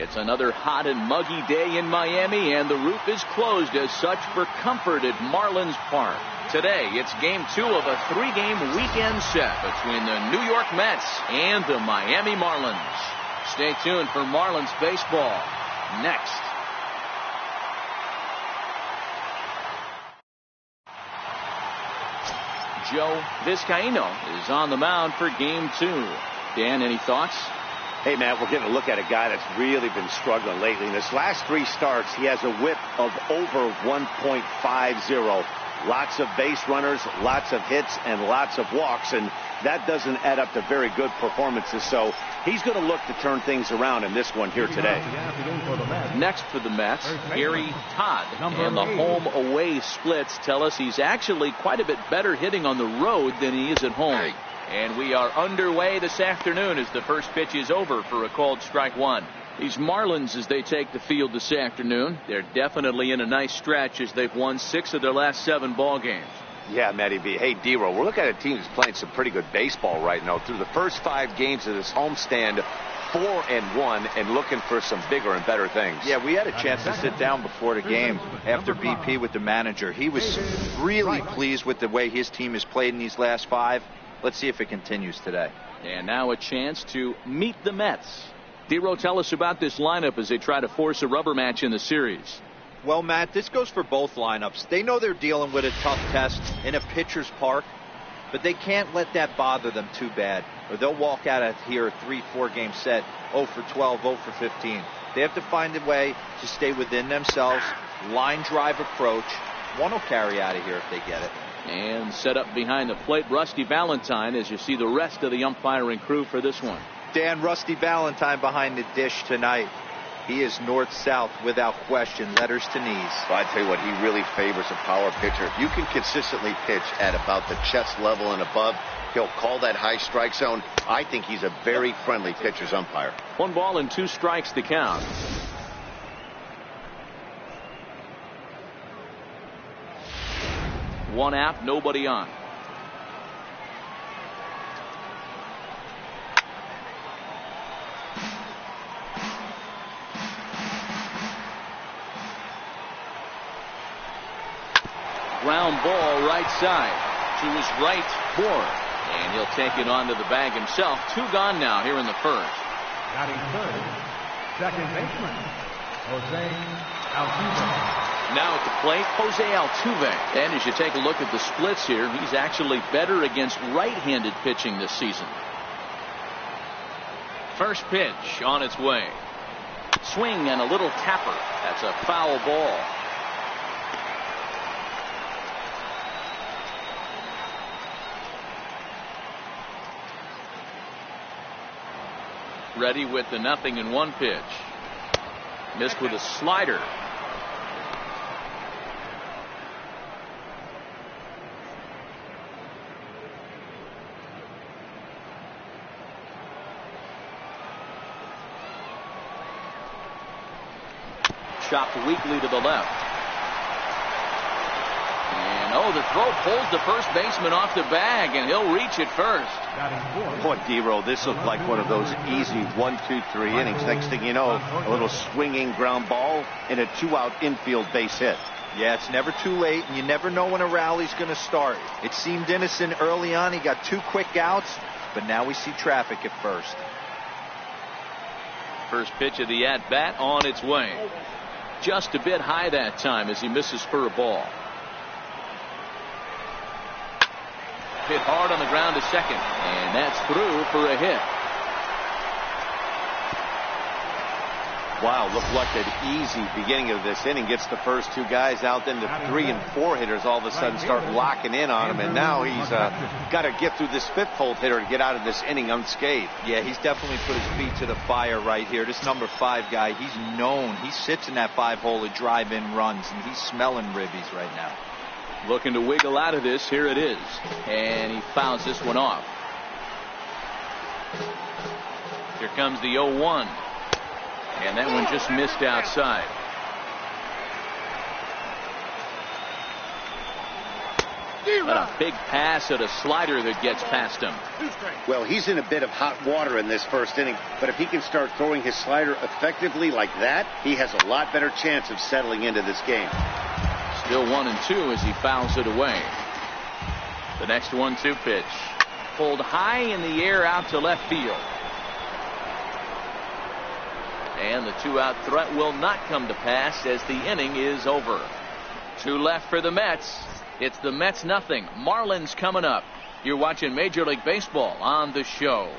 It's another hot and muggy day in Miami, and the roof is closed as such for comfort at Marlins Park. Today, it's game 2 of a 3-game weekend set between the New York Mets and the Miami Marlins. Stay tuned for Marlins baseball next. Joe Vizcaíno is on the mound for game 2. Dan, any thoughts? Hey, Matt, we're getting a look at a guy that's really been struggling lately. In his last 3 starts, he has a whip of over 1.50. Lots of base runners, lots of hits, and lots of walks, and that doesn't add up to very good performances. So he's going to look to turn things around in this one here today. Next for the Mets, Gary Todd. And the home-away splits tell us he's actually quite a bit better hitting on the road than he is at home. And we are underway this afternoon as the first pitch is over for a called strike 1. These Marlins, as they take the field this afternoon, they're definitely in a nice stretch as they've won 6 of their last 7 ball games. Yeah, Matty B. Hey, D-Row, we're looking at a team that's playing some pretty good baseball right now. Through the first 5 games of this homestand, 4-1, and looking for some bigger and better things. Yeah, we had a chance to sit down before the game after BP with the manager. He was really pleased with the way his team has played in these last 5. Let's see if it continues today. And now a chance to meet the Mets. D-Row, tell us about this lineup as they try to force a rubber match in the series. Well, Matt, this goes for both lineups. They know they're dealing with a tough test in a pitcher's park, but they can't let that bother them too bad, or they'll walk out of here a 3-4 game set 0 for 12, 0 for 15. They have to find a way to stay within themselves. Line drive approach. One will carry out of here if they get it. And set up behind the plate, Rusty Valentine, as you see the rest of the umpiring crew for this one. Dan, Rusty Valentine behind the dish tonight. He is north-south without question, letters to knees. Well, I tell you what, he really favors a power pitcher. If you can consistently pitch at about the chest level and above, he'll call that high strike zone. I think he's a very friendly pitcher's umpire. 1 ball and 2 strikes to count. One out, nobody on. Ground ball right side to his right board, and he'll take it onto the bag himself. 2 gone now here in the first. Batting third, second baseman, Jose Altuve. Now at the plate, Jose Altuve. And as you take a look at the splits here, he's actually better against right-handed pitching this season. First pitch on its way. Swing and a little tapper. That's a foul ball. Ready with the 0-1 pitch. Missed with a slider. Chopped weakly to the left. And the throw pulls the first baseman off the bag, and he'll reach it first. Boy, D-Row, this looked like one of those easy 1-2-3 innings. Next thing you know, a little swinging ground ball and a 2-out infield base hit. Yeah, it's never too late, and you never know when a rally's going to start. It seemed innocent early on. He got 2 quick outs, but now we see traffic at first. First pitch of the at-bat on its way. Just a bit high that time as he misses for a ball. Hit hard on the ground to second, and that's through for a hit. Wow, looked like an easy beginning of this inning. Gets the first 2 guys out, then the 3 and 4 hitters all of a sudden start locking in on him, and now he's got to get through this 5th hole hitter to get out of this inning unscathed. Yeah, he's definitely put his feet to the fire right here. This number 5 guy, he's known. He sits in that 5 hole to drive in runs, and he's smelling ribbies right now. Looking to wiggle out of this. Here it is, and he fouls this one off. Here comes the 0-1. And that one just missed outside. But a big pass at a slider that gets past him. Well, he's in a bit of hot water in this first inning, but if he can start throwing his slider effectively like that, he has a lot better chance of settling into this game. Still 1-2 as he fouls it away. The next 1-2 pitch. Pulled high in the air out to left field. And the 2-out threat will not come to pass as the inning is over. 2 left for the Mets. It's the Mets nothing. Marlins coming up. You're watching Major League Baseball on the show.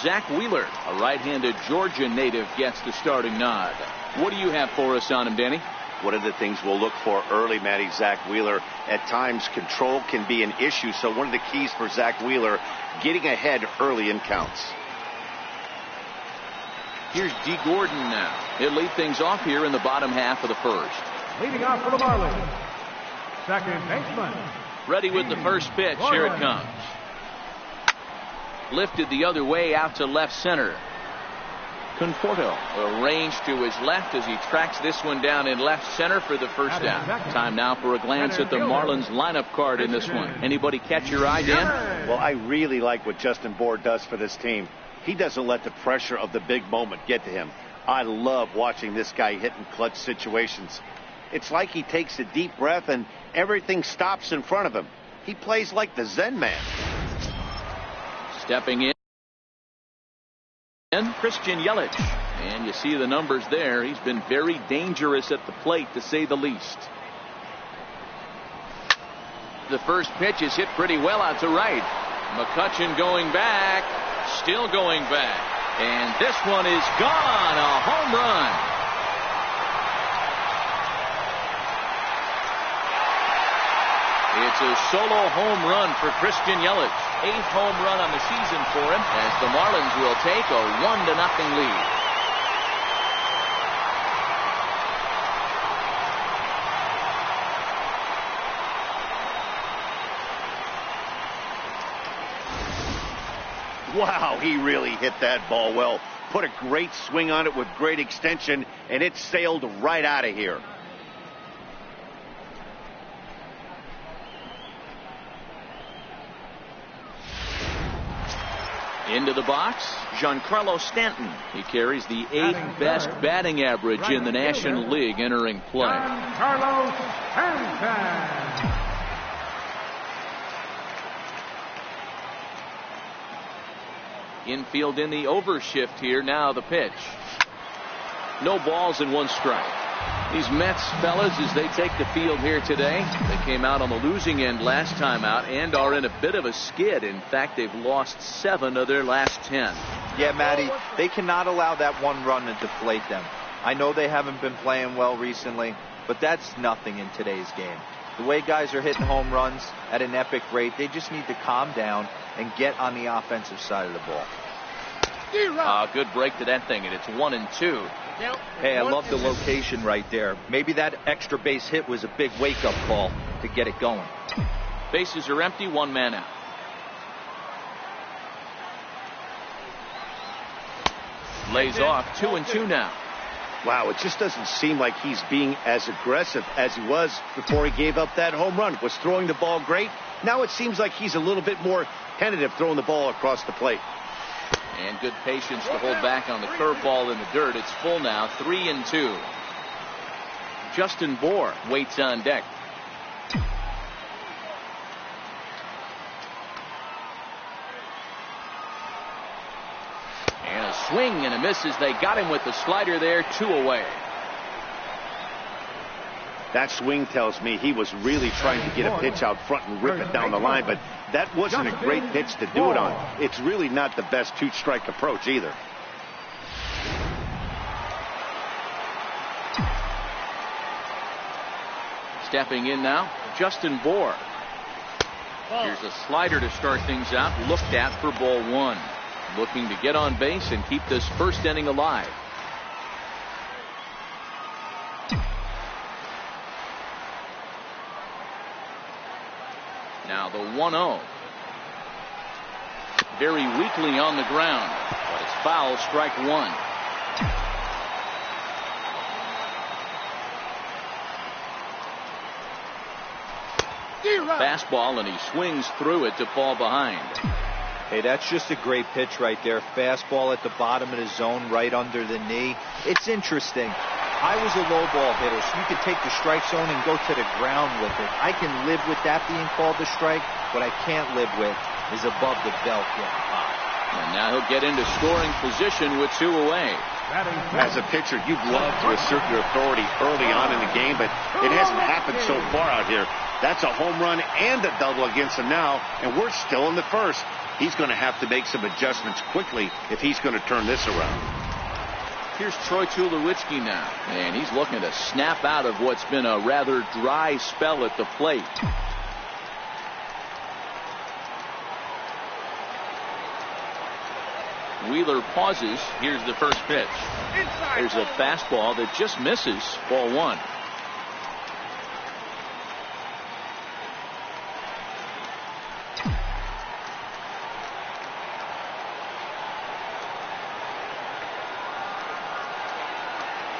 Zach Wheeler, a right-handed Georgia native, gets the starting nod. What do you have for us on him, Danny? One of the things we'll look for early, Matty, Zach Wheeler, at times control can be an issue. So one of the keys for Zach Wheeler, getting ahead early in counts. Here's D. Gordon now. He'll lead things off here in the bottom half of the first. Leading off for the Marlins, second baseman. Ready with the first pitch. Here it comes. Lifted the other way out to left center. Conforto arranged to his left as he tracks this one down in left center for the first down. Time now for a glance at the Marlins lineup card in this one. Anybody catch your eye, Dan? Well, I really like what Justin Bour does for this team. He doesn't let the pressure of the big moment get to him. I love watching this guy hit in clutch situations. It's like he takes a deep breath and everything stops in front of him. He plays like the Zen man. Stepping in, Christian Yelich. And you see the numbers there. He's been very dangerous at the plate, to say the least. The first pitch is hit pretty well out to right. McCutchen going back. Still going back. And this one is gone. A home run. It's a solo home run for Christian Yelich. 8th home run on the season for him as the Marlins will take a 1-0 lead. Wow, he really hit that ball well. Put a great swing on it with great extension, and it sailed right out of here. Into the box, Giancarlo Stanton. He carries the 8th best batting average in the National League entering play. Giancarlo Stanton. Infield in the overshift here. Now the pitch. No balls and 1 strike. These Mets fellas, as they take the field here today, they came out on the losing end last time out and are in a bit of a skid. In fact, they've lost 7 of their last 10. Yeah, Matty, they cannot allow that 1 run to deflate them. I know they haven't been playing well recently, but that's nothing in today's game. The way guys are hitting home runs at an epic rate, they just need to calm down and get on the offensive side of the ball. Good break to that thing, and it's 1-2. Hey, I love the location right there. Maybe that extra base hit was a big wake-up call to get it going. Bases are empty, 1 man out. Lays off, 2-2 now. Wow, it just doesn't seem like he's being as aggressive as he was before he gave up that home run. Was throwing the ball great. Now it seems like he's a little bit more tentative throwing the ball across the plate. And good patience to hold back on the curveball in the dirt. It's full now, 3-2. Justin Bour waits on deck. And a swing and a miss as they got him with the slider there, 2 away. That swing tells me he was really trying to get a pitch out front and rip it down the line, but that wasn't a great pitch to do it on. It's really not the best 2-strike approach either. Stepping in now, Justin Bour. Here's a slider to start things out, looked at for ball 1. Looking to get on base and keep this first inning alive. Now the 1-0. Very weakly on the ground, but it's foul, strike 1. Fastball, and he swings through it to fall behind. Hey, that's just a great pitch right there. Fastball at the bottom of the zone, right under the knee. It's interesting. I was a low ball hitter, so you could take the strike zone and go to the ground with it. I can live with that being called a strike. What I can't live with is above the belt getting high. And now he'll get into scoring position with 2 away. As a pitcher, you'd love to assert your authority early on in the game, but it hasn't happened so far out here. That's a home run and a double against him now, and we're still in the first. He's going to have to make some adjustments quickly if he's going to turn this around. Here's Troy Tulowitzki now, and he's looking to snap out of what's been a rather dry spell at the plate. Wheeler pauses. Here's the first pitch. There's a fastball that just misses. Ball 1.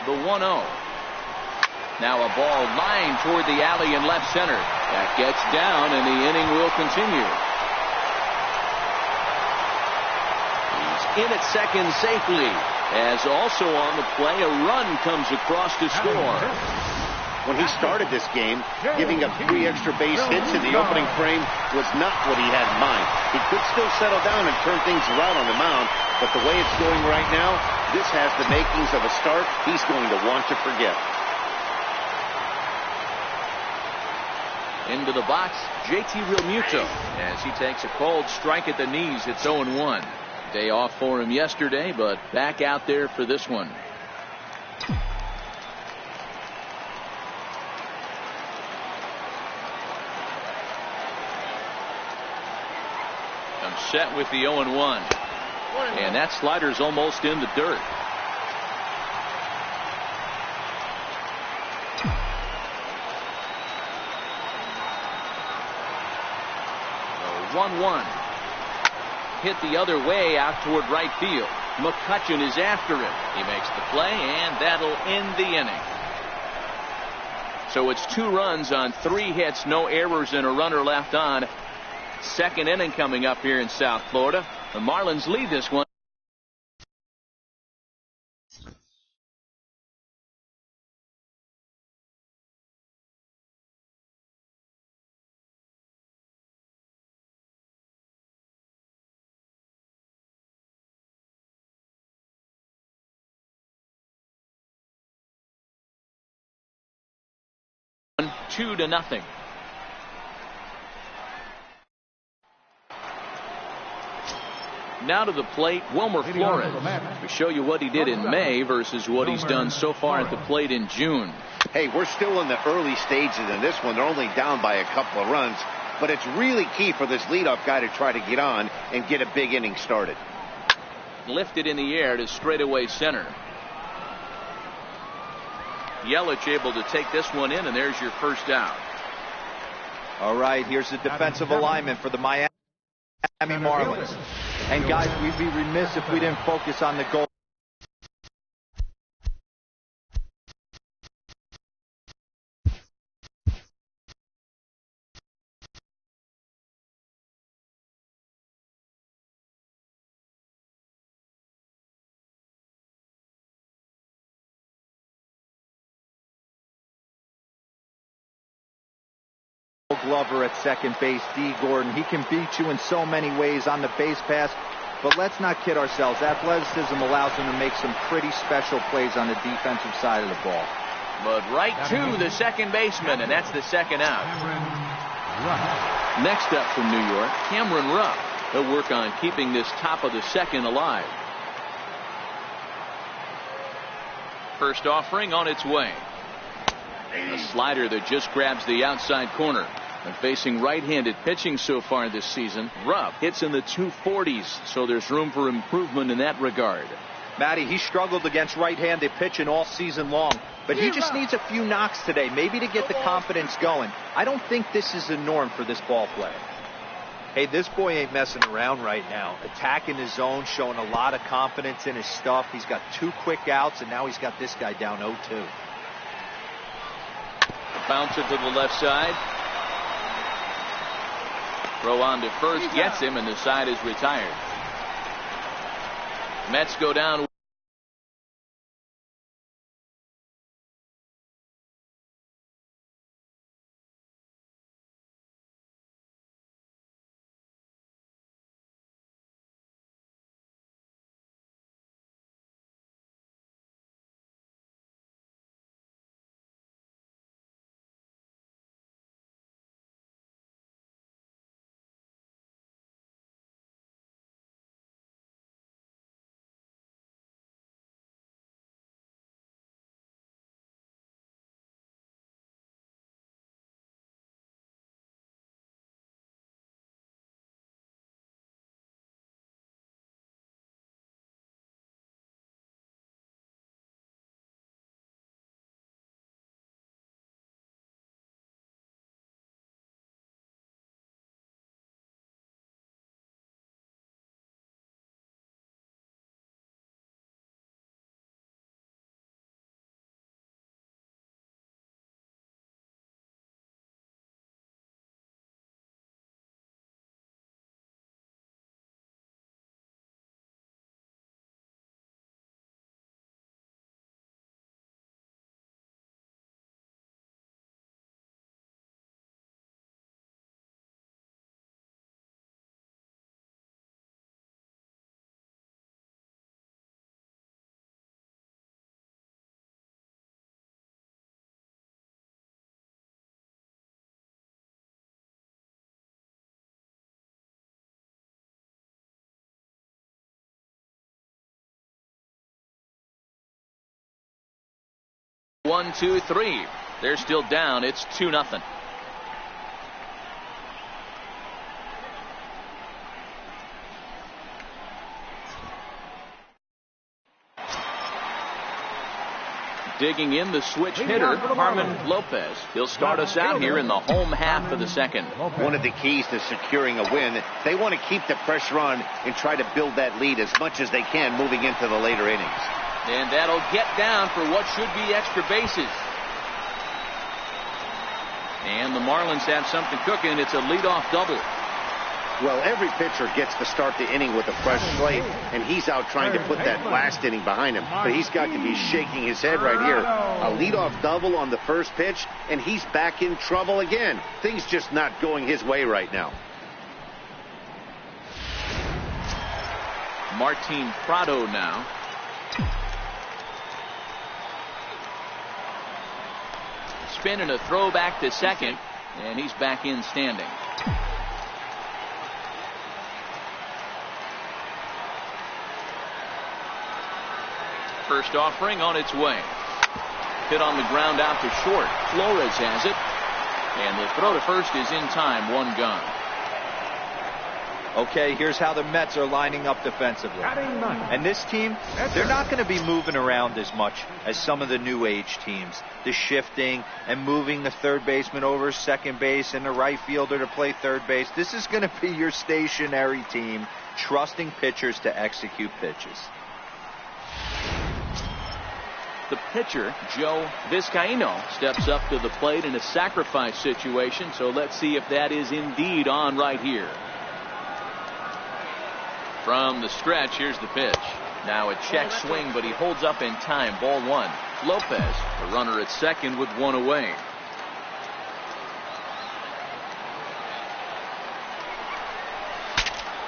The 1-0. Now a ball lined toward the alley in left center. That gets down, and the inning will continue. In at second safely, as also on the play a run comes across to score. When he started this game, giving up 3 extra base hits in the opening frame was not what he had in mind. He could still settle down and turn things around on the mound, but the way it's going right now, this has the makings of a start he's going to want to forget. Into the box, JT Realmuto, as he takes a cold strike at the knees. It's 0-1. Day off for him yesterday, but back out there for this one. I'm set with the 0-1. And that slider's almost in the dirt. The 1-1. Hit the other way out toward right field. McCutchen is after it. He makes the play, and that'll end the inning. So it's 2 runs on 3 hits, no errors, and a runner left on. Second inning coming up here in South Florida. The Marlins lead this one. Two to nothing. Now to the plate, Wilmer Flores. We show you what he did in May versus what he's done so far at the plate in June. Hey, we're still in the early stages in this one. They're only down by a couple of runs, but it's really key for this leadoff guy to try to get on and get a big inning started. Lifted in the air to straightaway center. Yelich able to take this one in, and there's your first out. All right, here's the defensive alignment for the Miami Marlins. And guys, we'd be remiss if we didn't focus on the goal. Glover at second base, D. Gordon. He can beat you in so many ways on the base pass, but let's not kid ourselves. Athleticism allows him to make some pretty special plays on the defensive side of the ball. But right to the second baseman, and that's the second out. Next up from New York, Cameron Rupp. He'll work on keeping this top of the second alive. First offering on its way. A slider that just grabs the outside corner. And facing right-handed pitching so far this season, Rupp hits in the 240s, so there's room for improvement in that regard. Matty, he struggled against right-handed pitching all season long, but he just needs a few knocks today, maybe to get the confidence going. I don't think this is the norm for this ball player. Hey, this boy ain't messing around right now. Attacking his zone, showing a lot of confidence in his stuff. He's got 2 quick outs, and now he's got this guy down 0-2. Bounce it to the left side. Throw on to first gets him, and the side is retired. Mets go down. One, two, three. They're still down. It's 2-0. Digging in, the switch hitter, Carmen Lopez. He'll start us out here in the home half of the second. One of the keys to securing a win, they want to keep the pressure on and try to build that lead as much as they can moving into the later innings. And that'll get down for what should be extra bases. And the Marlins have something cooking. It's a leadoff double. Well, every pitcher gets to start the inning with a fresh slate, and he's out trying to put that last inning behind him. But he's got to be shaking his head right here. A leadoff double on the first pitch, and he's back in trouble again. Things just not going his way right now. Martin Prado now. Spin and a throw back to second, and he's back in standing. First offering on its way. Hit on the ground out to short. Flores has it, and the throw to first is in time. One gone. Okay, here's how the Mets are lining up defensively. And this team, they're not going to be moving around as much as some of the new age teams. The shifting and moving the third baseman over second base and the right fielder to play third base. This is going to be your stationary team, trusting pitchers to execute pitches. The pitcher, Joe Vizcaíno, steps up to the plate in a sacrifice situation. So let's see if that is indeed on right here. From the stretch, here's the pitch. Now a check swing, but he holds up in time. Ball one. Lopez, the runner at second with one away.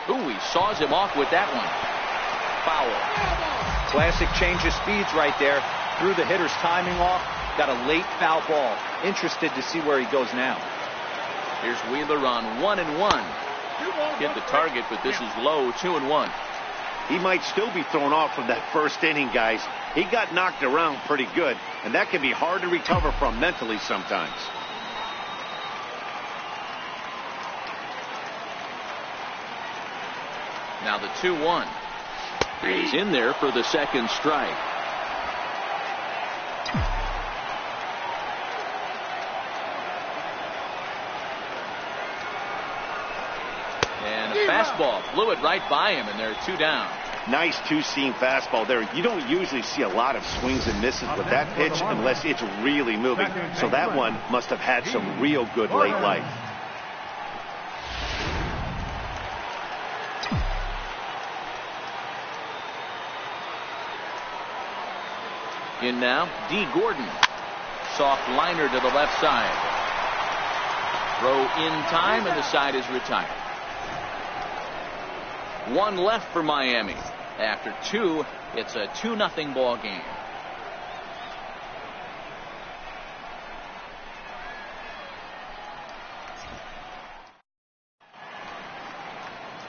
Ooh, he saws him off with that one. Foul. Classic change of speeds right there. Threw the hitter's timing off. Got a late foul ball. Interested to see where he goes now. Here's Wheeler on 1-1. Hit the target, but this is low. 2-1. He might still be thrown off from that first inning, guys. He got knocked around pretty good, and that can be hard to recover from mentally sometimes. Now the 2-1. He's in there for the second strike. And a fastball flew it right by him, and there are two down. Nice two-seam fastball there. You don't usually see a lot of swings and misses with that pitch unless it's really moving. So that one must have had some real good late life. In now, D. Gordon. Soft liner to the left side. Throw in time, and the side is retired. One left for Miami. After two, it's a 2-0 ball game.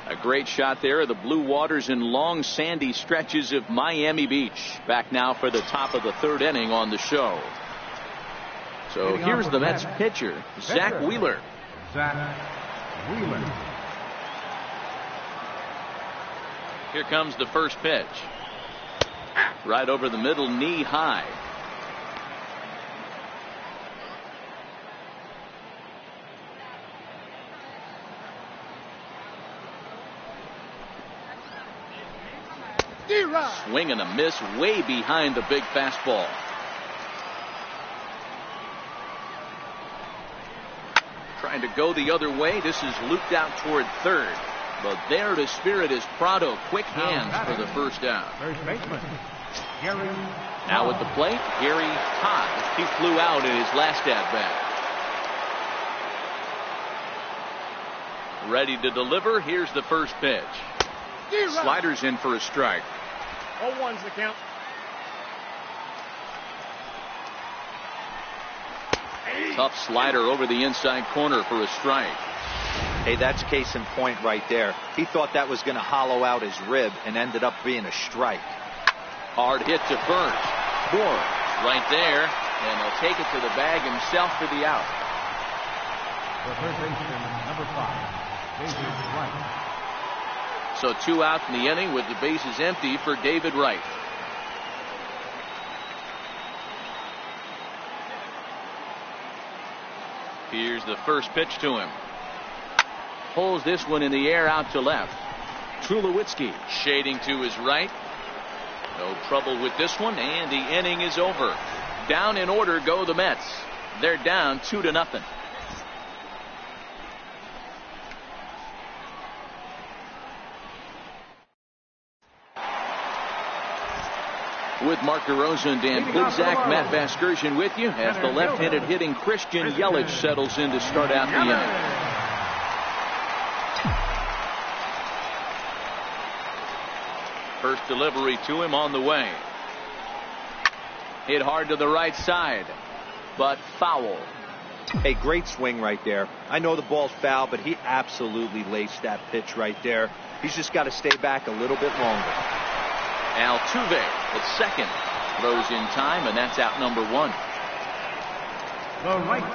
A great shot there of the blue waters and long sandy stretches of Miami Beach. Back now for the top of the third inning on the show. So here's the Mets pitcher, Zach Wheeler. Here comes the first pitch. Right over the middle, knee high. Swing and a miss way behind the big fastball. Trying to go the other way. This is looped out toward third. But there to spirit is Prado. Quick hands for the first down. Now at the plate, Gary Todd. He flew out in his last at bat. Ready to deliver. Here's the first pitch. Sliders in for a strike. 0-1's the count. Tough slider over the inside corner for a strike. Hey, that's case in point right there. He thought that was going to hollow out his rib and ended up being a strike. Hard hit to first. Moore right there, and he'll take it to the bag himself for the out. The third baseman, number 5, David Wright. So 2 out in the inning with the bases empty for David Wright. Here's the first pitch to him. Pulls this one in the air out to left. Tulowitzki shading to his right. No trouble with this one, and the inning is over. Down in order go the Mets. They're down 2-0. With Mark DeRosa and Dan Pluzak, Matt Vasgersian with you as the left-handed hitting Christian Yelich settles in to start out the inning. First delivery to him on the way. Hit hard to the right side, but foul. A great swing right there. I know the ball's foul, but he absolutely laced that pitch right there. He's just got to stay back a little bit longer. Altuve at second. Throws in time, and that's out number 1.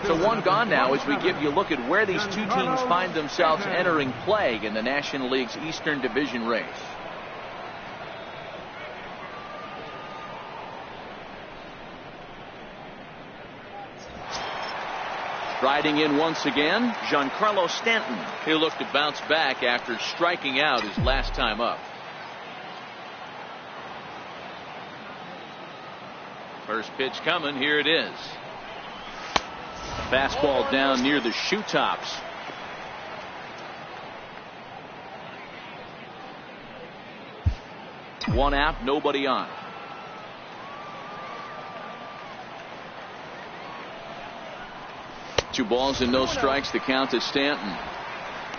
So 1 gone now as we give you a look at where these two teams find themselves entering play in the National League's Eastern Division race. Riding in once again, Giancarlo Stanton. He'll look to bounce back after striking out his last time up. First pitch coming. Here it is. Fastball down near the shoe tops. One out, nobody on. Two balls and no strikes. The count to Stanton.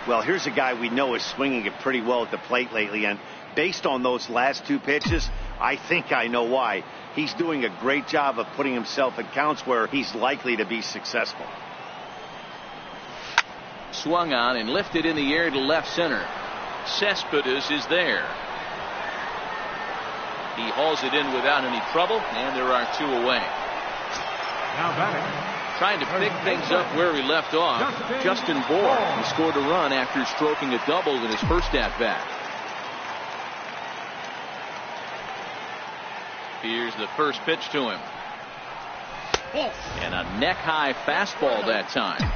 Well, here's a guy we know is swinging it pretty well at the plate lately, and based on those last 2 pitches, I think I know why. He's doing a great job of putting himself in counts where he's likely to be successful. Swung on and lifted in the air to left center. Cespedes is there. He hauls it in without any trouble, and there are 2 away. Now batting. Trying to pick things up where he left off. Justin Bour. He scored a run after stroking a double in his first at-bat. Here's the first pitch to him. And a neck-high fastball that time.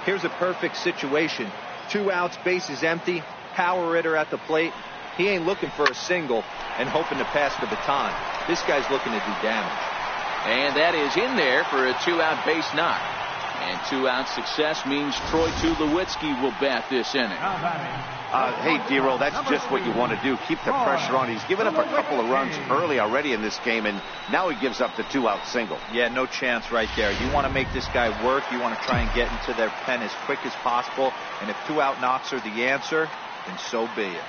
Here's a perfect situation. 2 outs, bases empty, power hitter at the plate. He ain't looking for a single and hoping to pass the baton. This guy's looking to do damage. And that is in there for a 2-out base knock. And 2-out success means Troy Tulowitzki will bat this inning. Hey, Dero, that's just what you want to do. Keep the pressure on. He's given up a couple of runs early already in this game, and now he gives up the 2-out single. Yeah, no chance right there. You want to make this guy work. You want to try and get into their pen as quick as possible. And if 2-out knocks are the answer, then so be it.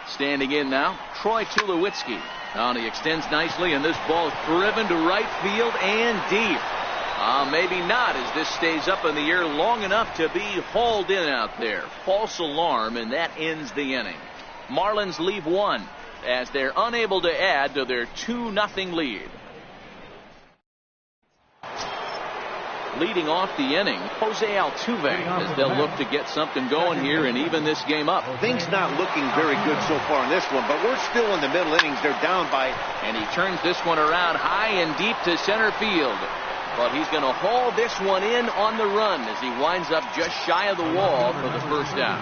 Standing in now, Troy Tulowitzki. He extends nicely, and this ball is driven to right field and deep. Maybe not, as this stays up in the air long enough to be hauled in out there. False alarm, and that ends the inning. Marlins leave one as they're unable to add to their 2-0 lead. Leading off the inning, Jose Altuve, as they'll look to get something going here and even this game up. Things not looking very good so far in this one, but we're still in the middle innings. They're down by... And he turns this one around high and deep to center field. But he's going to haul this one in on the run as he winds up just shy of the wall for the first out.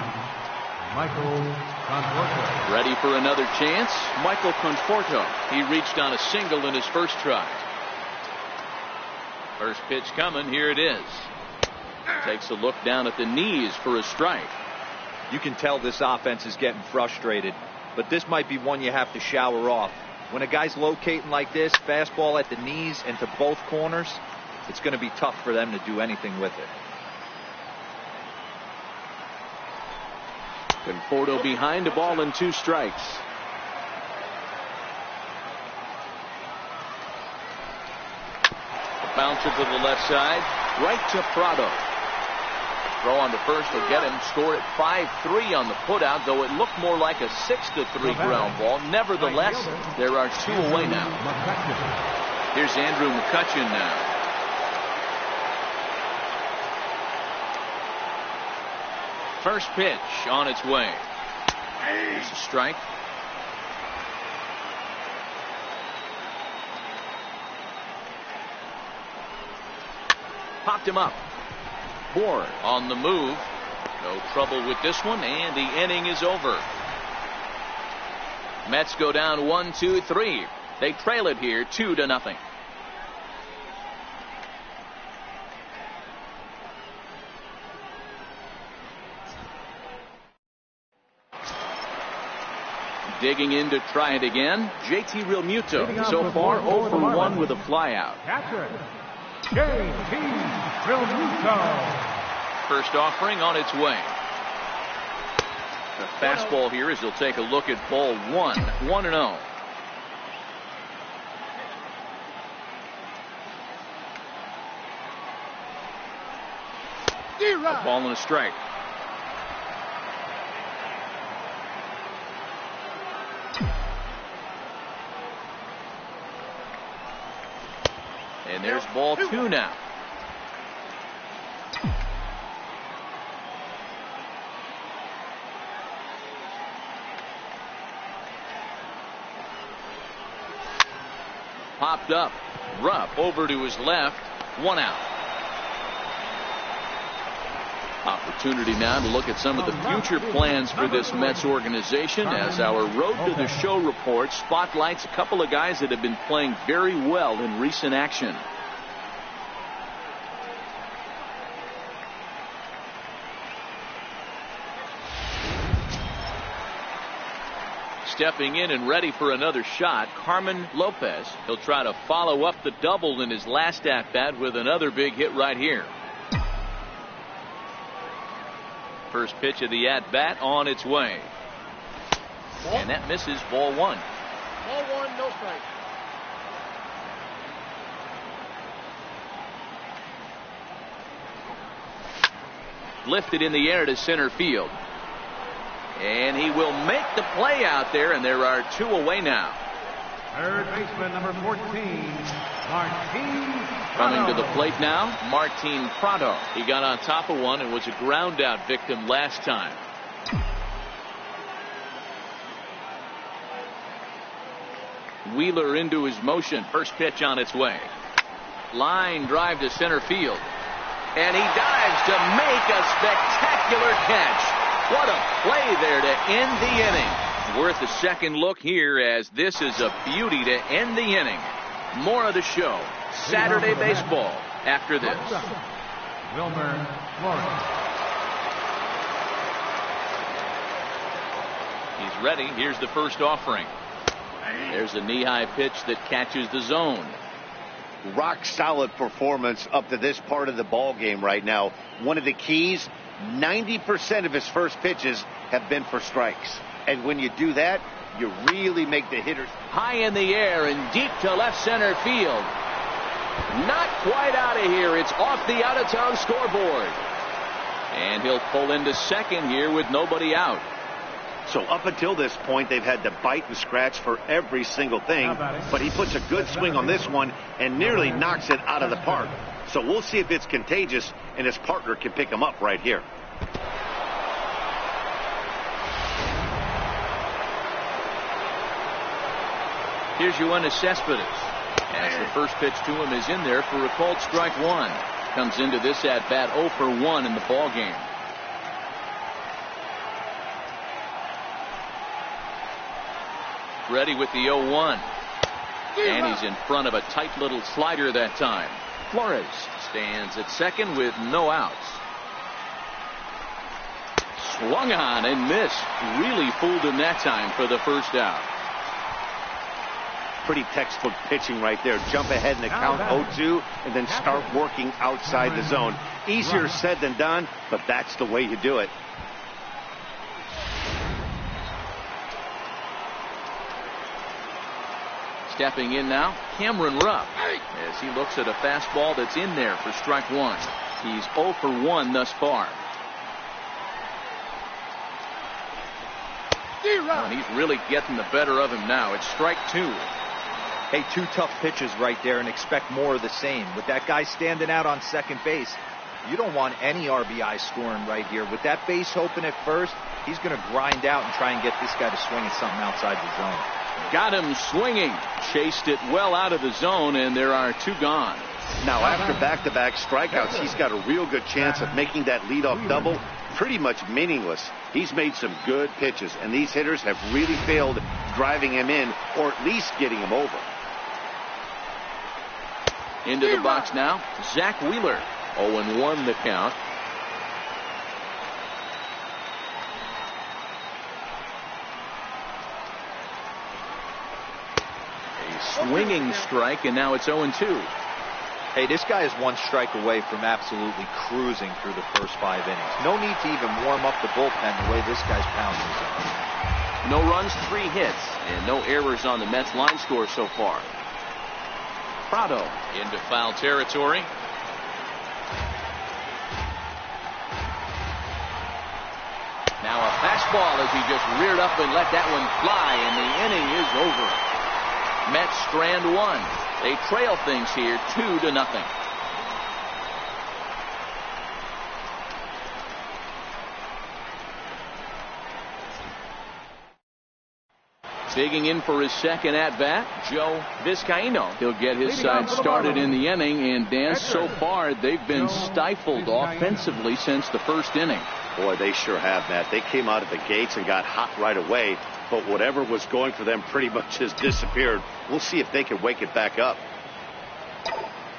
Ready for another chance? Michael Conforto. He reached on a single in his first try. First pitch coming. Here it is. Takes a look down at the knees for a strike. You can tell this offense is getting frustrated, but this might be one you have to shower off. When a guy's locating like this, fastball at the knees and to both corners, it's going to be tough for them to do anything with it. Conforto behind, a ball and 2 strikes. A bouncer to the left side, right to Prado. Throw on to first will get him. Score at 5-3 on the putout, though it looked more like a 6-3 ground ball. Nevertheless, there are 2 away now. Here's Andrew McCutchen now. First pitch on its way. There's a strike. Popped him up. Board on the move. No trouble with this one, and the inning is over. Mets go down 1-2-3. They trail it here 2-0. Digging in to try it again, JT Realmuto. So far 0 for 1 with a flyout. Catcher, JT Realmuto. First offering on its way. The fastball here as he'll take a look at ball 1. 1-0. A ball and a strike. And there's ball 2 now. Popped up. Rupp over to his left. 1 out. Opportunity now to look at some of the future plans for this Mets organization as our Road to the Show report spotlights a couple of guys that have been playing very well in recent action. Stepping in and ready for another shot, Carmen Lopez. He'll try to follow up the double in his last at-bat with another big hit right here. First pitch of the at-bat on its way. And that misses. Ball 1. Ball 1, no strike. Lifted in the air to center field. And he will make the play out there, and there are 2 away now. Third baseman number 14, Martin. Coming to the plate now, Martin Prado. He got on top of one and was a ground out victim last time. Wheeler into his motion. First pitch on its way. Line drive to center field. And he dives to make a spectacular catch. What a play there to end the inning. Worth a second look here as this is a beauty to end the inning. More of the show Saturday baseball after this. Wilmer Flores. He's ready. Here's the first offering. There's a knee-high pitch that catches the zone. Rock solid performance up to this part of the ball game right now. One of the keys, 90% of his first pitches have been for strikes. And when you do that, you really make the hitters. High in the air and deep to left center field. Not quite out of here. It's off the out-of-town scoreboard. And he'll pull into second here with nobody out. So up until this point, they've had to bite and scratch for every single thing. But he puts a good swing on this one and nearly knocks it out of the park. So we'll see if it's contagious and his partner can pick him up right here. Here's Yoenis Cespedes. As the first pitch to him is in there for a called strike one. Comes into this at bat 0 for 1 in the ball game. Ready with the 0-1. And he's in front of a tight little slider that time. Flores stands at second with no outs. Swung on and missed. Really fooled him that time for the first out. Pretty textbook pitching right there. Jump ahead in the count 0-2 and then start working outside the zone. Easier said than done, but that's the way you do it. Stepping in now, Cameron Rupp, as he looks at a fastball that's in there for strike one. He's 0 for 1 thus far. And he's really getting the better of him now. It's strike 2. Hey, 2 tough pitches right there and expect more of the same. With that guy standing out on second base, you don't want any RBI scoring right here. With that base open at first, he's going to grind out and try and get this guy to swing at something outside the zone. Got him swinging. Chased it well out of the zone, and there are 2 gone. Now, after back-to-back strikeouts, he's got a real good chance of making that leadoff double pretty much meaningless. He's made some good pitches, and these hitters have really failed driving him in or at least getting him over. Into the box now, Zach Wheeler. 0-1 the count. A swinging strike, and now it's 0-2. Hey, this guy is 1 strike away from absolutely cruising through the first 5 innings. No need to even warm up the bullpen the way this guy's pounding. No runs, 3 hits, and no errors on the Mets line score so far. Prado into foul territory. Now a fastball as he just reared up and let that one fly, and the inning is over. Mets strand 1. They trail things here 2-0. Digging in for his second at-bat, Joe Vizcaíno. He'll get his side started in the inning, and Dan, so far they've been stifled offensively since the first inning. Boy, they sure have, Matt. They came out of the gates and got hot right away, but whatever was going for them pretty much has disappeared. We'll see if they can wake it back up.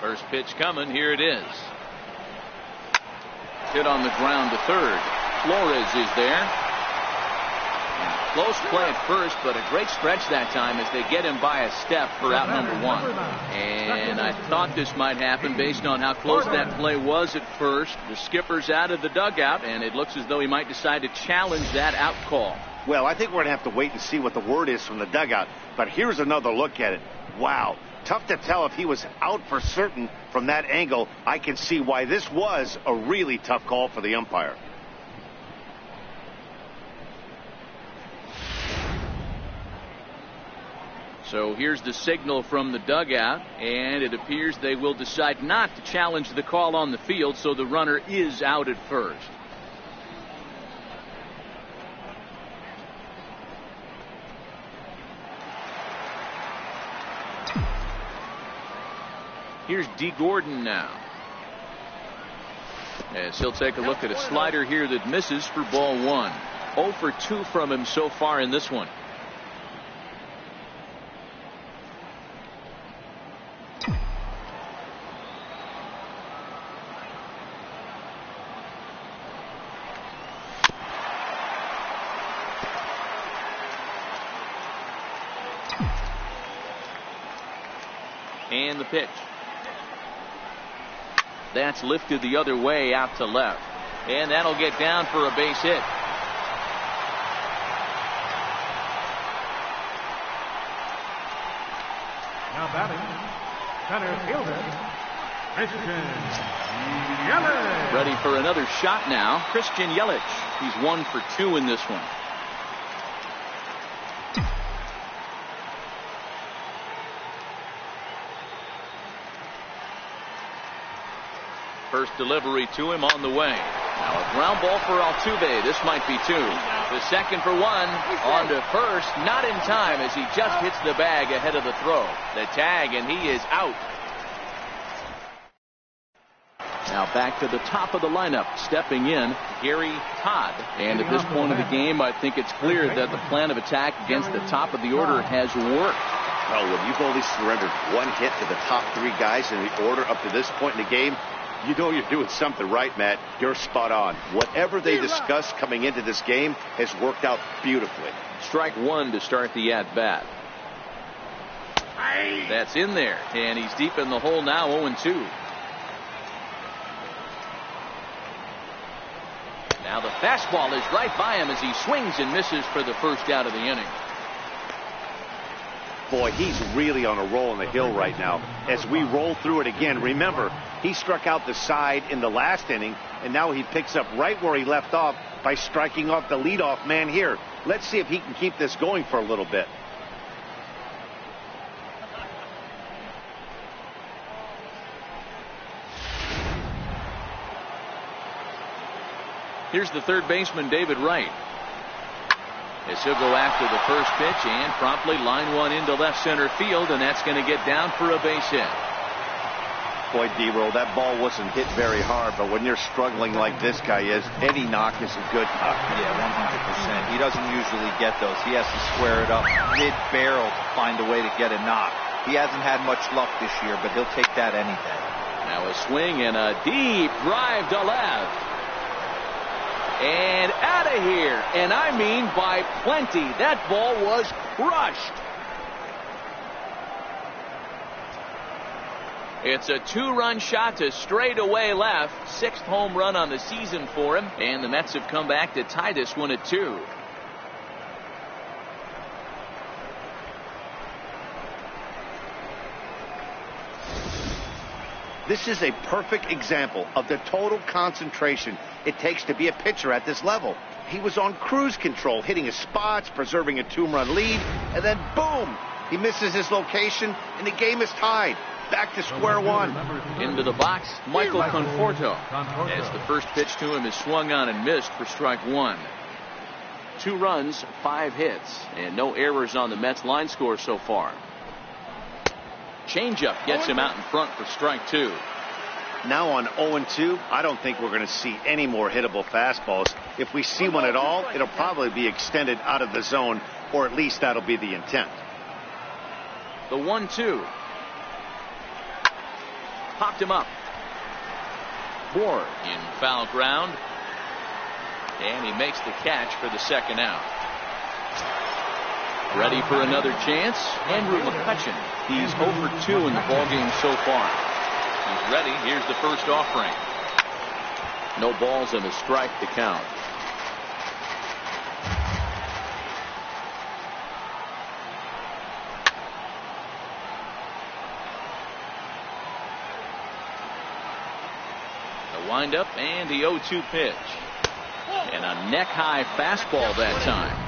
First pitch coming. Here it is. Hit on the ground to third. Flores is there. Close play at first, but a great stretch that time as they get him by a step for out number 1. And I thought this might happen based on how close that play was at first. The skipper's out of the dugout, and it looks as though he might decide to challenge that out call. Well, I think we're going to have to wait and see what the word is from the dugout. But here's another look at it. Wow. Tough to tell if he was out for certain from that angle. I can see why this was a really tough call for the umpire. So here's the signal from the dugout, and it appears they will decide not to challenge the call on the field, so the runner is out at first. Here's D. Gordon now, as he'll take a look at a slider here that misses for ball 1. 0 for 2 from him so far in this one. And the pitch. That's lifted the other way out to left. And that'll get down for a base hit. Now batting, center fielder, Christian Yelich. Ready for another shot now, Christian Yelich. He's 1 for 2 in this one. First delivery to him on the way. Now a ground ball for Altuve. This might be 2. The second for 1. On to first. Not in time as he just hits the bag ahead of the throw. The tag, and he is out. Now back to the top of the lineup. Stepping in, Gary Todd. And at this point of the game, I think it's clear that the plan of attack against the top of the order has worked. Well, when you've only surrendered 1 hit to the top 3 guys in the order up to this point in the game, you know you're doing something right, Matt. You're spot on. Whatever they discussed coming into this game has worked out beautifully. Strike 1 to start the at-bat. That's in there, and he's deep in the hole now, 0-2. Now the fastball is right by him as he swings and misses for the first out of the inning. Boy, he's really on a roll on the hill right now. As we roll through it again, remember, he struck out the side in the last inning, and now he picks up right where he left off by striking off the leadoff man here. Let's see if he can keep this going for a little bit. Here's the third baseman, David Wright. As he'll go after the first pitch and promptly line one into left center field, and that's going to get down for a base hit. Boy, D-Roll, that ball wasn't hit very hard, but when you're struggling like this guy is, any knock is a good knock. Yeah, 100%. He doesn't usually get those. He has to square it up mid-barrel to find a way to get a knock. He hasn't had much luck this year, but he'll take that any day. Now a swing and a deep drive to left. And out of here, and I mean by plenty. That ball was crushed. It's a 2-run shot to straightaway left. 6th home run on the season for him, and the Mets have come back to tie this one at 2. This is a perfect example of the total concentration it takes to be a pitcher at this level. He was on cruise control, hitting his spots, preserving a 2-run lead, and then boom, he misses his location, and the game is tied. Back to square one. Into the box, Michael Conforto. As the first pitch to him is swung on and missed for strike 1. 2 runs, 5 hits, and no errors on the Mets line score so far. Changeup gets him out in front for strike 2. Now on 0-2, I don't think we're going to see any more hittable fastballs. If we see one at all, it'll probably be extended out of the zone, or at least that'll be the intent. The 1-2. Popped him up. Moore in foul ground. And he makes the catch for the second out. Ready for another chance, Andrew McCutchen. He's 0 for 2 in the ballgame so far. He's ready. Here's the first offering. No balls and a strike to count. The windup and the 0-2 pitch. And a neck-high fastball that time.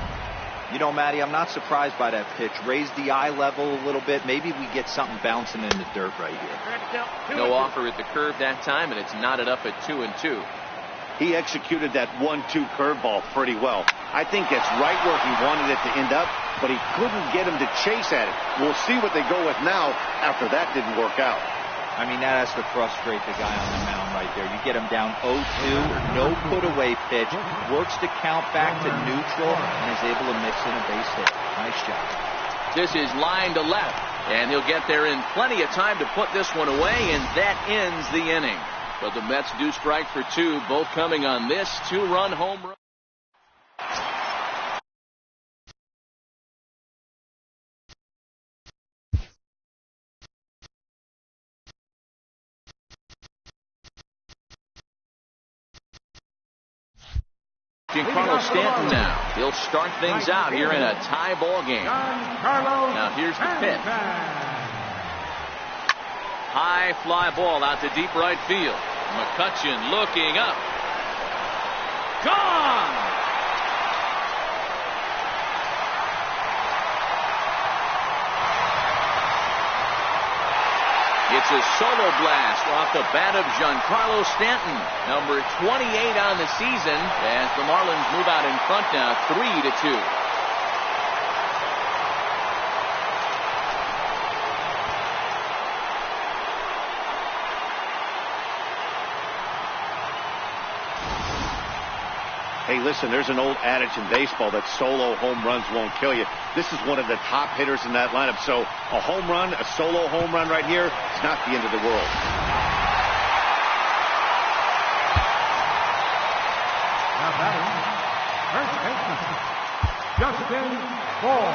You know, Matty, I'm not surprised by that pitch. Raise the eye level a little bit. Maybe we get something bouncing in the dirt right here. No offer at the curve that time, and it's knotted up at 2-2. He executed that 1-2 curveball pretty well. I think that's right where he wanted it to end up, but he couldn't get him to chase at it. We'll see what they go with now after that didn't work out. I mean, that has to frustrate the guy on the mound right there. You get him down 0-2, no put-away pitch, works the count back to neutral, and is able to mix in a base hit. Nice job. This is line to left, and he'll get there in plenty of time to put this one away, and that ends the inning. But the Mets do strike for 2, both coming on this 2-run home run. Giancarlo Stanton now. He'll start things out here in a tie ball game. Now here's the pitch. High fly ball out to deep right field. McCutchen looking up. Gone! It's a solo blast off the bat of Giancarlo Stanton, number 28 on the season, as the Marlins move out in front now 3-2. Hey, listen, there's an old adage in baseball that solo home runs won't kill you. This is one of the top hitters in that lineup. So a home run, a solo home run right here, it's not the end of the world. Now batting, first baseman, Justin Bohr.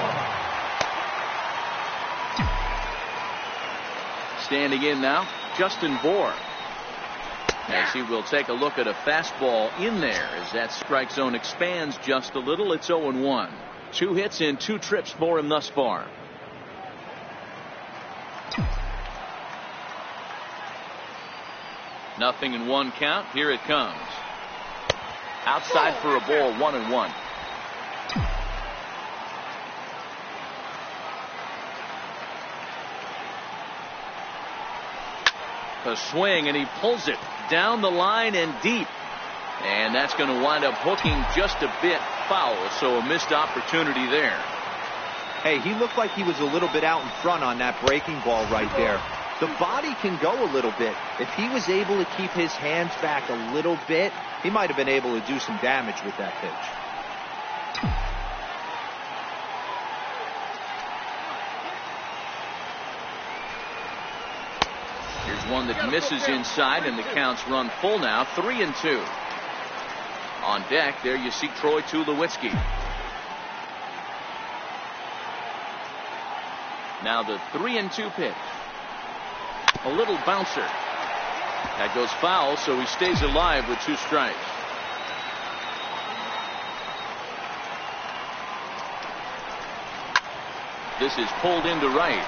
Standing in now, Justin Bohr, as he will take a look at a fastball in there as that strike zone expands just a little. It's 0-1. 2 hits in 2 trips for him thus far. Nothing in 1 count. Here it comes. Outside for a ball, 1-1. A swing, and he pulls it down the line and deep. And that's going to wind up hooking just a bit foul, so a missed opportunity there. Hey, he looked like he was a little bit out in front on that breaking ball right there. The body can go a little bit. If he was able to keep his hands back a little bit, he might have been able to do some damage with that pitch. Here's one that misses inside, and the count's run full now, 3-2. On deck, there you see Troy Tulowitzki. Now the 3-2 pitch. A little bouncer. That goes foul, so he stays alive with 2 strikes. This is pulled into right.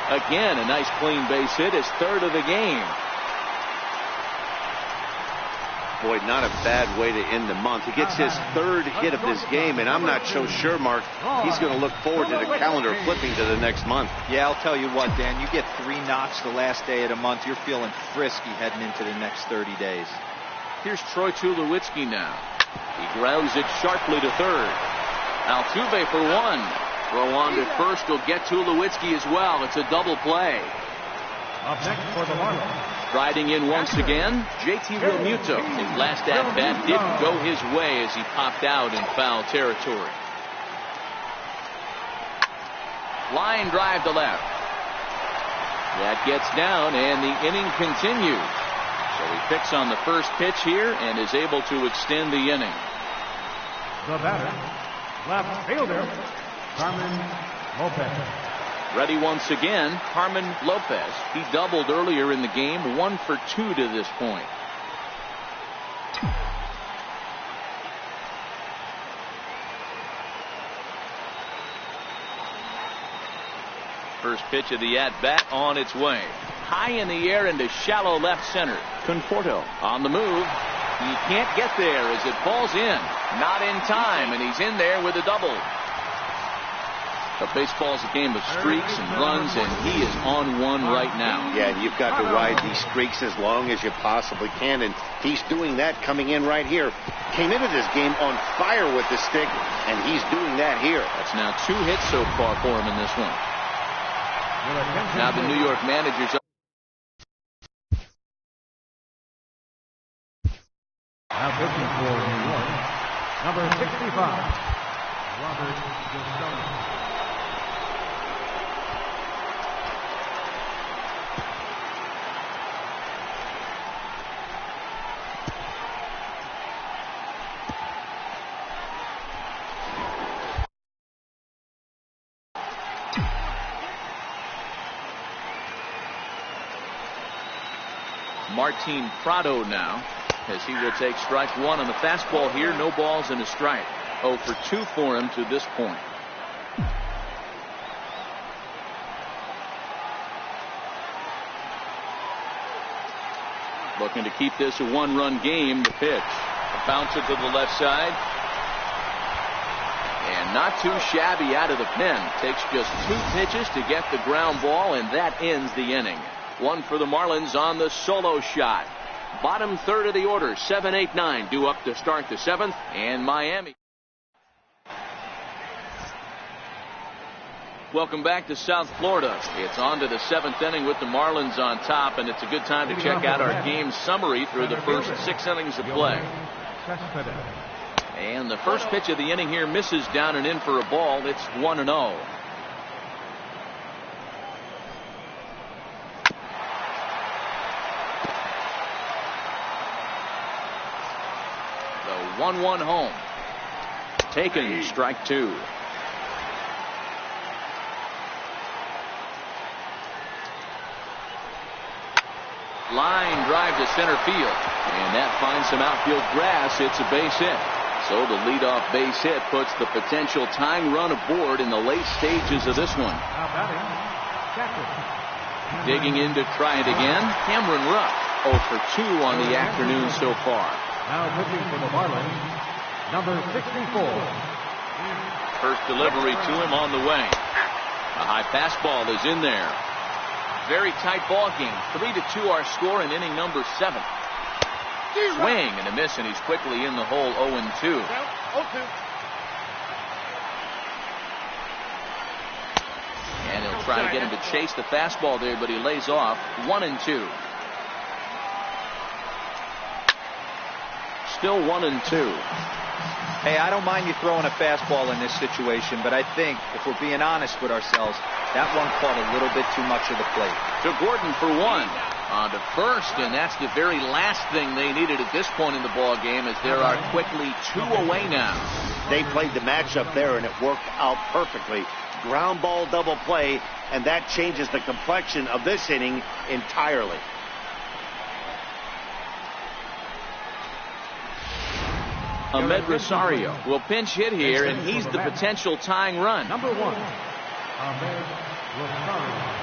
Again, a nice clean base hit, his 3rd of the game. Boy, not a bad way to end the month. He gets his 3rd hit of this game, and I'm not so sure, Mark, he's going to look forward to the calendar flipping to the next month. Yeah, I'll tell you what, Dan, you get 3 knocks the last day of the month, you're feeling frisky heading into the next 30 days. Here's Troy Tulowitzki now. He grounds it sharply to 3rd. Altuve for 1. Throw on to first will get Tulowitzki as well. It's a double play. Up next for the Marlins. Riding in once again, JT Realmuto. His last at-bat didn't go his way as he popped out in foul territory. Line drive to left. That gets down, and the inning continues. So he picks on the first pitch here and is able to extend the inning. The batter, left fielder, Carmen Lopez. Ready once again, Carmen Lopez. He doubled earlier in the game, 1 for 2 to this point. First pitch of the at-bat on its way. High in the air into shallow left center. Conforto on the move. He can't get there as it falls in. Not in time, and he's in there with a double. But baseball's a game of streaks and runs, and he is on one right now. Yeah, you've got to ride these streaks as long as you possibly can, and he's doing that coming in right here. Came into this game on fire with the stick, and he's doing that here. That's now 2 hits so far for him in this one. Now the New York managers. Now pitching for New York, number 65, Robert Gustone. Martin Prado now. as he will take strike one on the fastball here. No balls and a strike. 0 for 2 for him to this point. Looking to keep this a one-run game. The pitch. Bounce it to the left side. And not too shabby out of the pen. Takes just 2 pitches to get the ground ball, and that ends the inning. One for the Marlins on the solo shot. Bottom third of the order. 7, 8, 9 due up to start the 7th. And Miami. Welcome back to South Florida. It's on to the 7th inning with the Marlins on top, and it's a good time to check out our game summary through the first 6 innings of play. And the first pitch of the inning here misses down and in for a ball. It's 1-0. The 1-1 home. Taken, strike 2. Line drive to center field, and that finds some outfield grass. It's a base hit. So the leadoff base hit puts the potential tying run aboard in the late stages of this one. Digging in to try it again, Cameron Rupp. 0 for 2 on the afternoon so far. Now pitching for the Marlins, number 64. First delivery to him on the way. A high fastball is in there. Very tight ball game. 3-2 our score in inning number 7. Swing and a miss, and he's quickly in the hole. 0-2. And he'll try to get him to chase the fastball there, but he lays off. 1-2. Still 1-2. Hey, I don't mind you throwing a fastball in this situation, but I think if we're being honest with ourselves, that one caught a little bit too much of the plate. To Gordon for 1. On to first, and that's the very last thing they needed at this point in the ball game, as there are quickly 2 away now. They played the matchup there, and it worked out perfectly. Ground ball double play, and that changes the complexion of this inning entirely. Ahmed Rosario will pinch hit here, and he's the potential tying run. Number 1, Ahmed Rosario.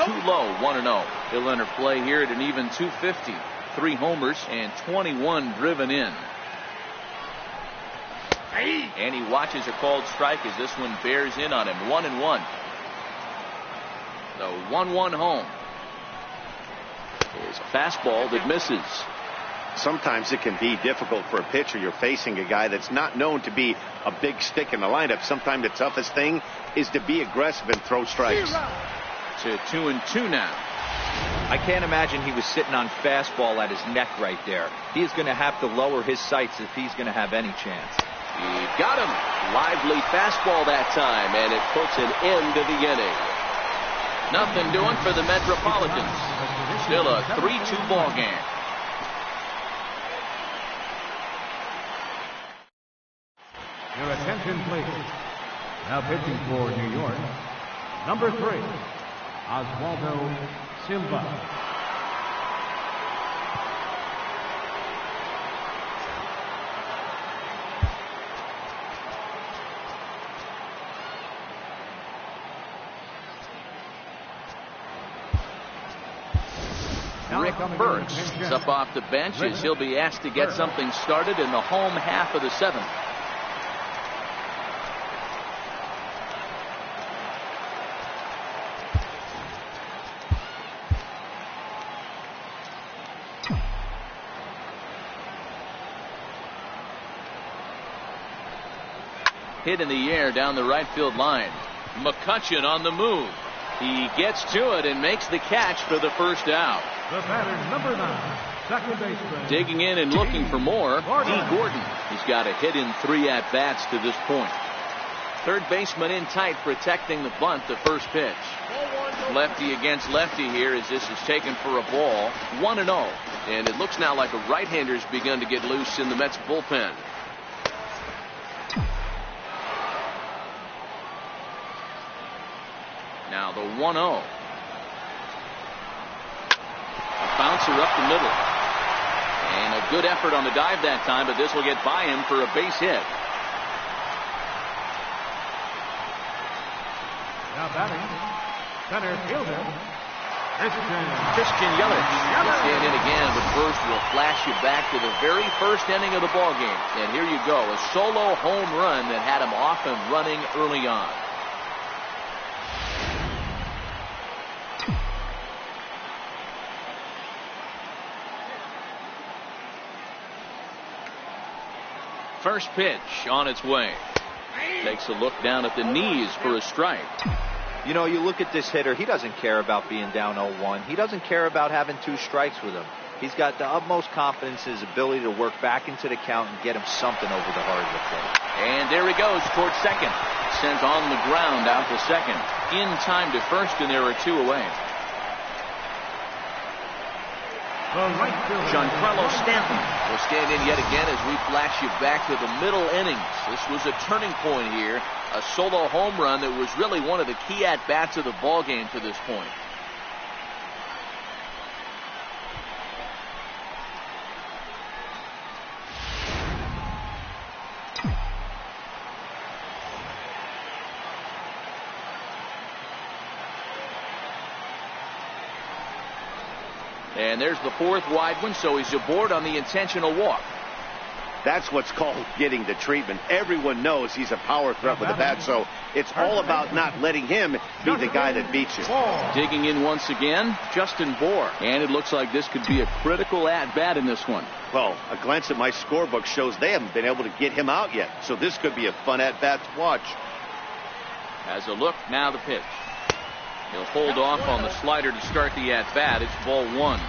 Too low, 1-0. He'll enter play here at an even 250. 3 homers and 21 driven in. And he watches a called strike as this one bears in on him. 1-1. The 1-1 home. Is a fastball that misses. Sometimes it can be difficult for a pitcher. You're facing a guy that's not known to be a big stick in the lineup. Sometimes the toughest thing is to be aggressive and throw strikes. To 2-2 now. I can't imagine he was sitting on fastball at his neck right there. He is going to have to lower his sights if he's going to have any chance. He got him. Lively fastball that time, and it puts an end to the inning. Nothing doing for the Metropolitans. Still a 3-2 ball game. Your attention, please. Now pitching for New York, number 3, Oswaldo Silva. Rick Burks is up off the bench as he'll be asked to get something started in the home half of the 7th. Hit in the air down the right field line. McCutchen on the move. He gets to it and makes the catch for the first out. The batter, number 9, second baseman. Digging in and looking for more, D. Gordon. He's got a hit in 3 at-bats to this point. Third baseman in tight, protecting the bunt, the first pitch. Lefty against lefty here as this is taken for a ball. 1-0. And it looks now like a right-hander's begun to get loose in the Mets bullpen. Now the 1-0. A bouncer up the middle. And a good effort on the dive that time, but this will get by him for a base hit. Now batting, center fielder, Christian Yelich. Stand in again, but first we'll flash you back to the very first inning of the ball game. And here you go, a solo home run that had him off and running early on. First pitch on its way. Takes a look down at the knees for a strike. You know, you look at this hitter, he doesn't care about being down 0-1. He doesn't care about having 2 strikes with him. He's got the utmost confidence in his ability to work back into the count and get him something over the heart of the plate. And there he goes towards second. Sent on the ground out to second. In time to first, and there are 2 away. Giancarlo Stanton will stand in yet again as we flash you back to the middle innings. This was a turning point here. A solo home run that was really one of the key at-bats of the ball game to this point. And there's the 4th wide one, so he's aboard on the intentional walk. That's what's called getting the treatment. Everyone knows he's a power threat with the bat, so it's all about not letting him be the guy that beats you. Digging in once again, Justin Bour. And it looks like this could be a critical at-bat in this one. Well, a glance at my scorebook shows they haven't been able to get him out yet, so this could be a fun at-bat to watch. As a look, now the pitch. He'll hold off on the slider to start the at-bat. It's ball 1.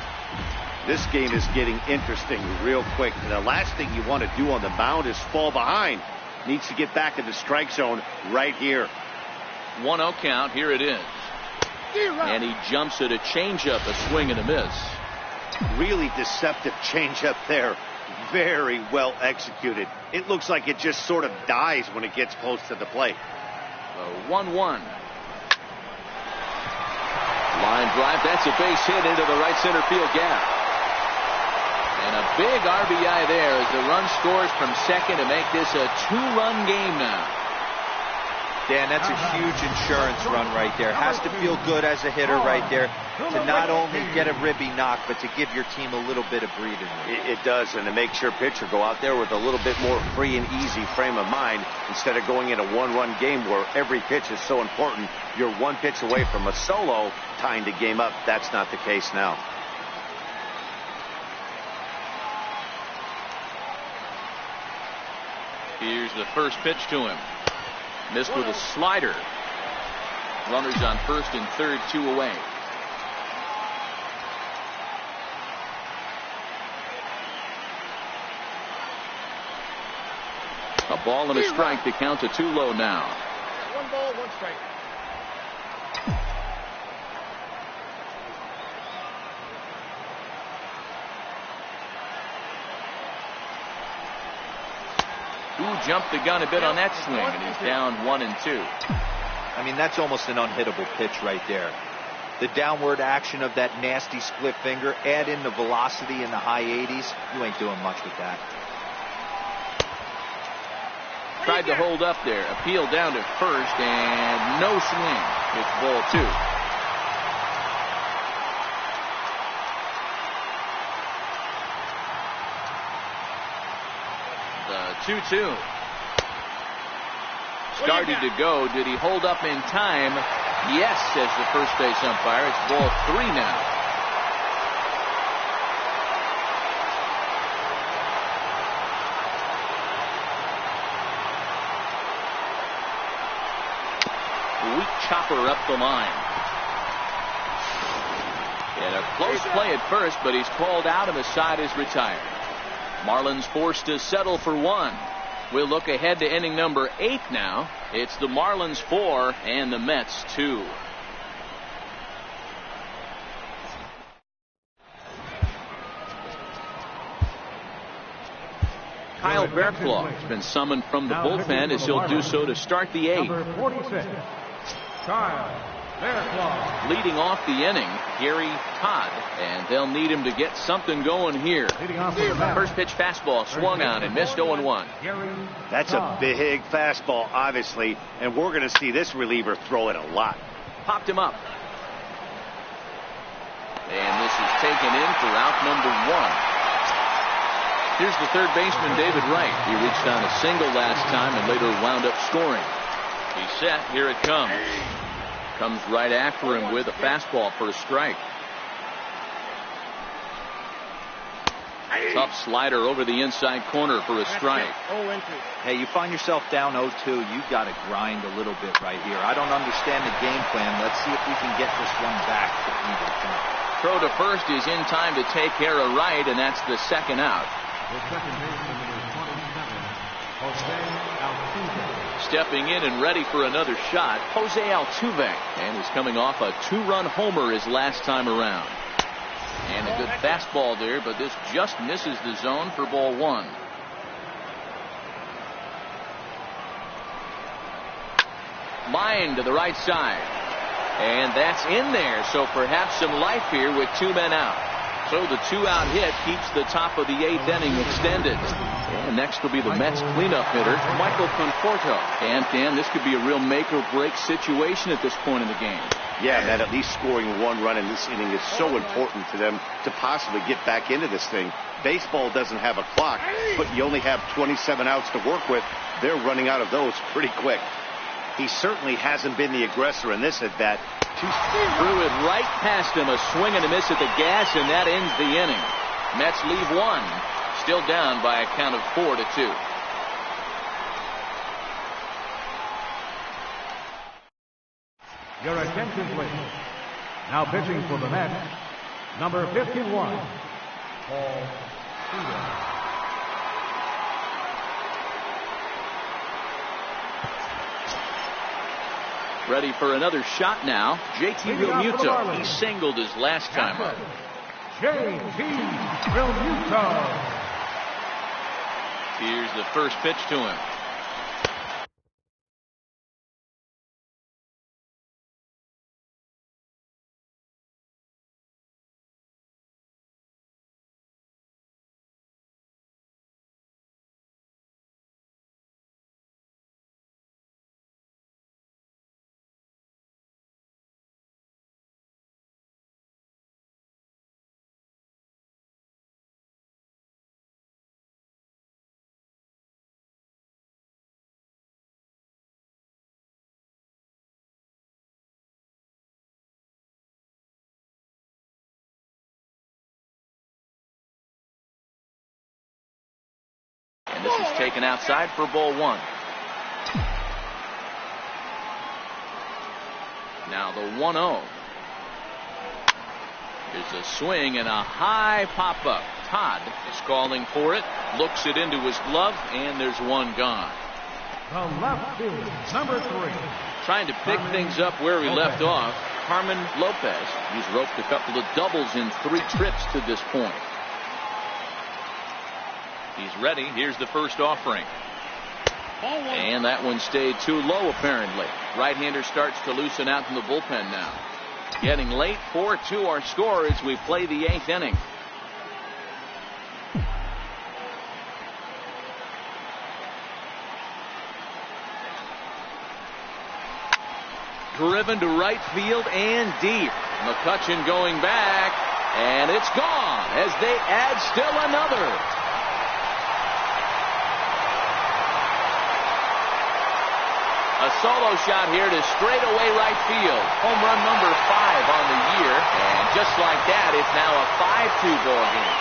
This game is getting interesting real quick. And the last thing you want to do on the mound is fall behind. Needs to get back in the strike zone right here. 1-0 count. Here it is. And he jumps at a changeup, a swing and a miss. Really deceptive changeup there. Very well executed. It looks like it just sort of dies when it gets close to the plate. 1-1. Line drive. That's a base hit into the right center field gap. And a big RBI there as the run scores from second to make this a 2-run game now. Dan, that's a huge insurance run right there. Has to feel good as a hitter right there to not only get a ribby knock, but to give your team a little bit of breathing room. It does, and it makes your pitcher go out there with a little bit more free and easy frame of mind instead of going in a 1-run game where every pitch is so important. You're 1 pitch away from a solo, tying the game up. That's not the case now. Here's the first pitch to him. Missed with a slider. Runners on first and third, 2 away. A ball and a strike to count to 2 low now. 1 ball, 1 strike. Who jumped the gun a bit on that swing, and he's down 1-2. I mean, that's almost an unhittable pitch right there. The downward action of that nasty split finger, add in the velocity in the high 80s, you ain't doing much with that. Tried to hold up there, appeal down to first, and no swing. It's ball 2. The 2-2. Started to go. Did he hold up in time? Yes, says the first base umpire. It's ball 3 now. Weak chopper up the line. And a close play at first, but he's called out and the side is retired. Marlins forced to settle for 1. We'll look ahead to inning number 8 now. It's the Marlins 4 and the Mets 2. Kyle Bearclaw has been summoned from the bullpen as he'll do so to start the 8th. Number 46, Kyle Bearclaw. leading off the inning, Gary Todd, and they'll need him to get something going here. First pitch fastball swung on and missed 0-1. That's a big fastball, obviously, and we're going to see this reliever throw it a lot. Popped him up. And this is taken in for out number 1. Here's the third baseman, David Wright. He reached on a single last time and later wound up scoring. He's set. Here it comes. Comes right after him with a fastball for a strike. Tough slider over the inside corner for a strike. Hey, you find yourself down 0-2. You've got to grind a little bit right here. I don't understand the game plan. Let's see if we can get this one back to even point. Throw to first is in time to take care of Wright, and that's the second out. The second baseman is 27, Jose Altuve. Stepping in and ready for another shot, Jose Altuve. And he's coming off a 2-run homer his last time around. And a good fastball there, but this just misses the zone for ball 1. Line to the right side. And that's in there, so perhaps some life here with 2 men out. So the 2-out hit keeps the top of the 8th inning extended. And next will be the Mets cleanup hitter, Michael Conforto. And Dan, this could be a real make or break situation at this point in the game. Yeah, man, at least scoring 1 run in this inning is so important to them to possibly get back into this thing. Baseball doesn't have a clock, but you only have 27 outs to work with. They're running out of those pretty quick. He certainly hasn't been the aggressor in this at bat. Threw it right past him, a swing and a miss at the gas, and that ends the inning. Mets leave 1, still down by a count of 4-2. Your attention, please. Now pitching for the Mets, number 51, Paul Seager. Ready for another shot now. JT Realmuto. He singled his last time up. JT Realmuto. Here's the first pitch to him. And this is taken outside for ball 1. Now the 1-0. There's a swing and a high pop-up. Todd is calling for it, looks it into his glove, and there's one gone. The left field, number 3. Trying to pick things up where he left off, Carmen Lopez. He's roped a couple of doubles in 3 trips to this point. He's ready. Here's the first offering. And that one stayed too low, apparently. Right-hander starts to loosen out in the bullpen now. Getting late, 4-2 our score as we play the 8th inning. Driven to right field and deep. McCutchen going back, and it's gone as they add still another. A solo shot here to straightaway right field. Home run number 5 on the year. And just like that, it's now a 5-2 ball game.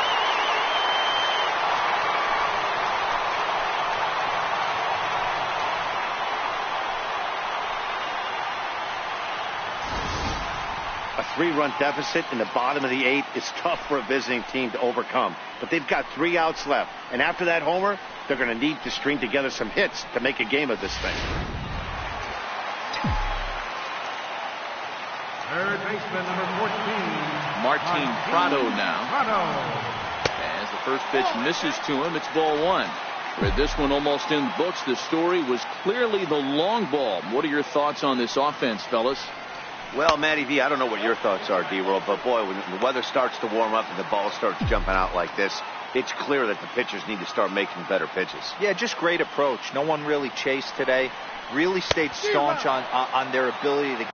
A 3-run deficit in the bottom of the 8th is tough for a visiting team to overcome. But they've got 3 outs left. And after that homer, they're going to need to string together some hits to make a game of this thing. Third baseman, number 14. Martin Prado now. As the first pitch misses to him, it's ball 1. With this one almost in the books, the story was clearly the long ball. What are your thoughts on this offense, fellas? Well, Matty V, I don't know what your thoughts are, D-Roll, but boy, when the weather starts to warm up and the ball starts jumping out like this, it's clear that the pitchers need to start making better pitches. Yeah, just great approach. No one really chased today. Really stayed staunch on their ability to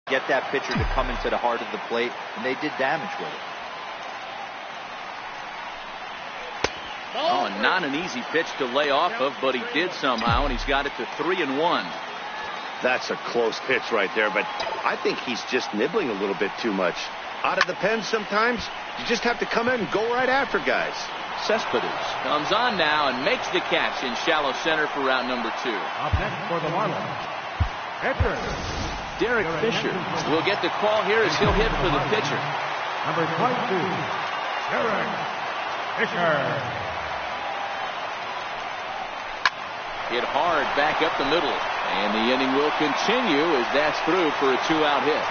get that pitcher to come into the heart of the plate, and they did damage with it. Oh, not an easy pitch to lay off of, but he did somehow, and he's got it to 3-1. That's a close pitch right there, but I think he's just nibbling a little bit too much. Out of the pen sometimes, you just have to come in and go right after guys. Cespedes comes on now and makes the catch in shallow center for route number 2. Up next for the Marlins, pitcher. Derek Fisher will get the call here as he'll hit for the pitcher. Number 22, Derek Fisher. Hit hard back up the middle, and the inning will continue as that's through for a 2-out hit.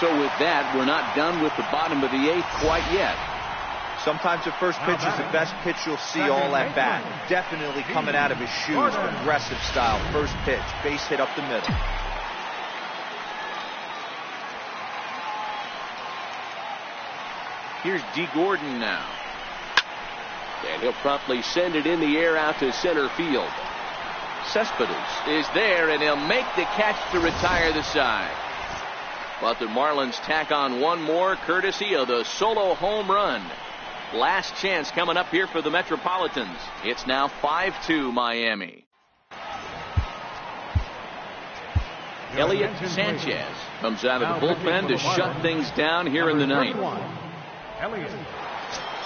So with that, we're not done with the bottom of the 8th quite yet. Sometimes the first pitch is the best pitch you'll see all at bat. Definitely coming out of his shoes, aggressive style. First pitch, base hit up the middle. Here's D. Gordon now. And he'll promptly send it in the air out to center field. Cespedes is there, and he'll make the catch to retire the side. But the Marlins tack on one more, courtesy of the solo home run. Last chance coming up here for the Metropolitans. It's now 5-2 Miami. Elliot Sanchez comes out of the bullpen to shut things down here in the 9th. Elliot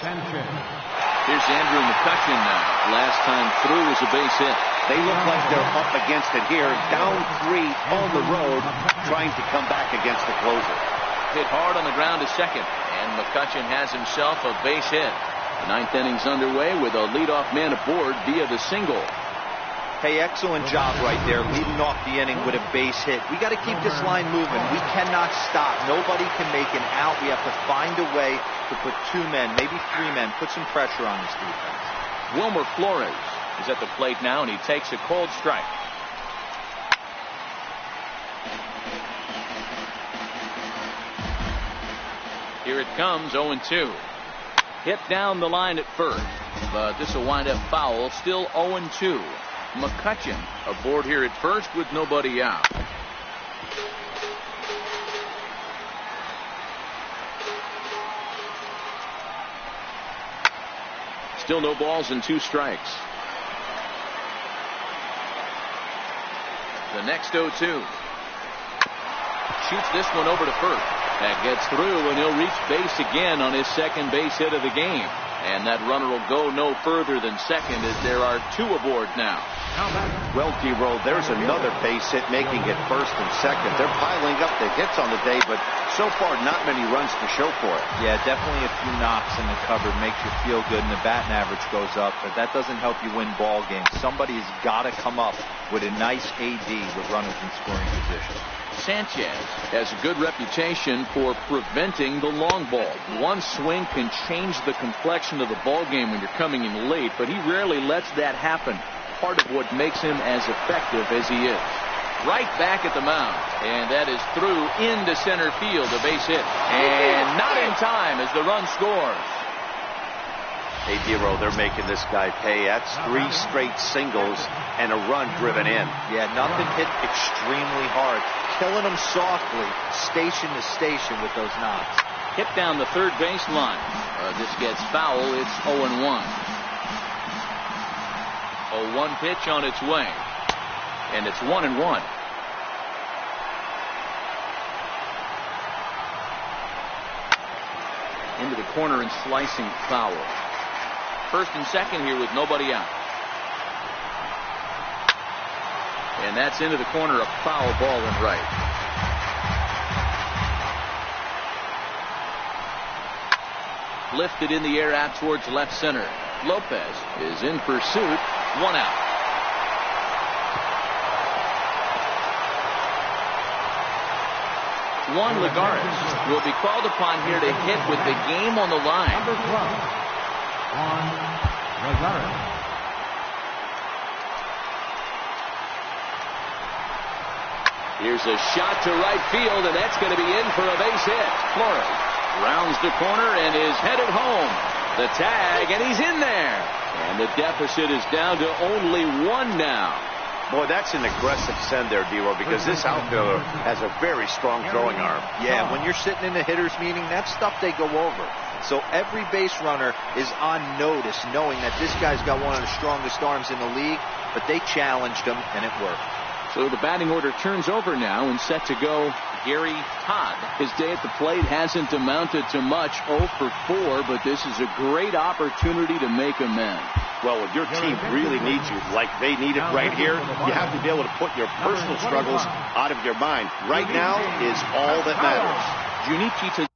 Sanchez. Here's Andrew McCutchen now. Last time through was a base hit. They look like they're up against it here, down 3 on the road, trying to come back against the closer. Hit hard on the ground to second, and McCutchen has himself a base hit. The 9th inning's underway with a leadoff man aboard via the single. Hey, excellent job right there, leading off the inning with a base hit. We got to keep this line moving. We cannot stop. Nobody can make an out. We have to find a way to put 2 men, maybe 3 men, put some pressure on this defense. Wilmer Flores is at the plate now, and he takes a cold strike. Here it comes, 0-2. Hit down the line at first, but this will wind up foul. Still 0-2. McCutchen aboard here at first with nobody out. Still no balls and 2 strikes. The next 0-2. Shoots this one over to first. That gets through, and he'll reach base again on his second base hit of the game. And that runner will go no further than second as there are 2 aboard now. Well, D-Roll, there's another base hit making it first and second. They're piling up the hits on the day, but so far not many runs to show for it. Yeah, definitely a few knocks in the cupboard makes you feel good, and the batting average goes up, but that doesn't help you win ball games. Somebody's got to come up with a nice AD with runners in scoring position. Sanchez has a good reputation for preventing the long ball. One swing can change the complexion of the ball game when you're coming in late, but he rarely lets that happen. Part of what makes him as effective as he is. Right back at the mound, and that is through into center field, a base hit, and not in time as the run scores. Hey, D-Roll, they're making this guy pay. That's 3 straight singles and a run driven in. Yeah, nothing hit extremely hard. Killing them softly, station to station with those knocks. Hit down the third base line. This gets foul. It's 0-1. 0-1 pitch on its way. And it's 1-1. Into the corner and slicing foul. First and second here with nobody out. And that's into the corner, a foul ball and right. Lifted in the air out towards left center. Lopez is in pursuit. 1 out. Juan Lagares will be called upon here to hit with the game on the line. Number 12, Juan Lagares. Here's a shot to right field, and that's going to be in for a base hit. Flores rounds the corner and is headed home. The tag, and he's in there. And the deficit is down to only 1 now. Boy, that's an aggressive send there, D-Row, because this outfielder has a very strong throwing arm. Yeah, when you're sitting in a hitter's meeting, that's stuff they go over. So every base runner is on notice, knowing that this guy's got one of the strongest arms in the league, but they challenged him, and it worked. So the batting order turns over now, and set to go Gary Todd. His day at the plate hasn't amounted to much, 0 for 4, but this is a great opportunity to make amends. Well, when your team really needs you, like they need it right here, you have to be able to put your personal struggles out of your mind. Right now is all that matters. Junichi to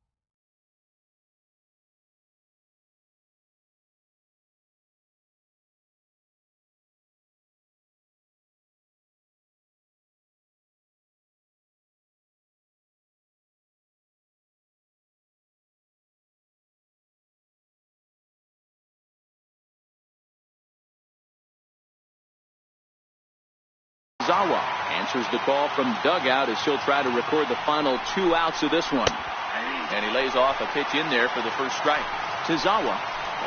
Zawa answers the call from dugout as he'll try to record the final 2 outs of this one. And he lays off a pitch in there for the first strike. Tozawa,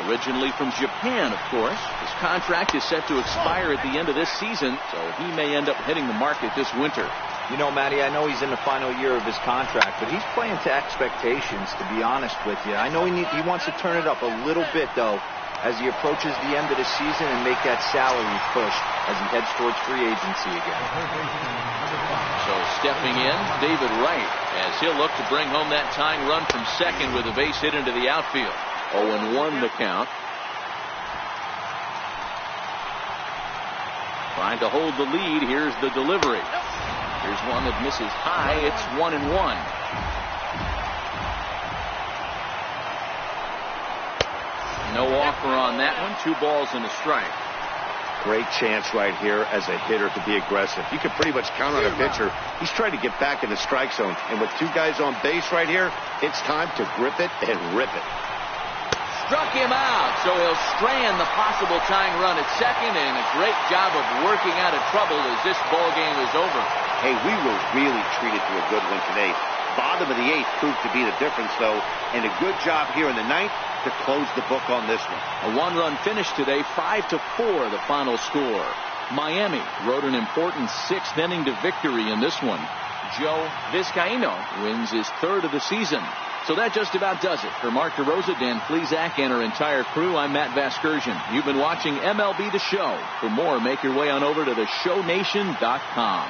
originally from Japan, of course. His contract is set to expire at the end of this season, so he may end up hitting the market this winter. You know, Matty, I know he's in the final year of his contract, but he's playing to expectations, to be honest with you. I know he wants to turn it up a little bit, though, as he approaches the end of the season and make that salary push as he heads towards free agency again. So stepping in, David Wright, as he'll look to bring home that tying run from second with a base hit into the outfield. 0-1 the count. Trying to hold the lead. Here's the delivery. Here's one that misses high. It's 1-1. No offer on that one. 2 balls and a strike. Great chance right here as a hitter to be aggressive. You can pretty much count on a pitcher. He's trying to get back in the strike zone. And with 2 guys on base right here, it's time to grip it and rip it. Struck him out, so he'll strand the possible tying run at second, and a great job of working out of trouble as this ball game is over. Hey, we were really treated to a good one today. Bottom of the 8th proved to be the difference, though, and a good job here in the 9th to close the book on this one. A 1-run finish today, 5-4 the final score. Miami rode an important 6th inning to victory in this one. Joe Vizcaíno wins his 3rd of the season. So that just about does it. For Mark DeRosa, Dan Plesac, and our entire crew, I'm Matt Vasgersian. You've been watching MLB The Show. For more, make your way on over to theshownation.com.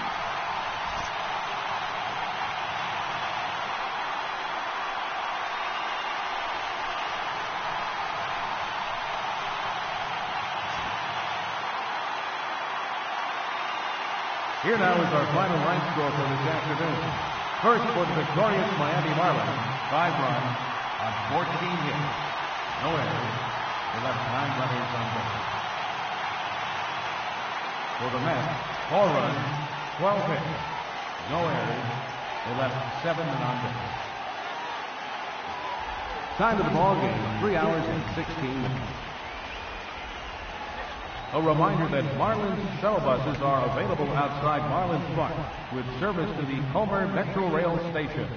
Here now is our final line score for this afternoon. First, for the victorious Miami Marlins, 5 runs on 14 hits. No errors. They left 9 runners on base. For the Mets, 4 runs, 12 hits. No errors. They left 7 men on base. Time of the ball game, 3 hours and 16 minutes. A reminder that Marlins shuttle buses are available outside Marlins Park with service to the Comer Metro Rail Station.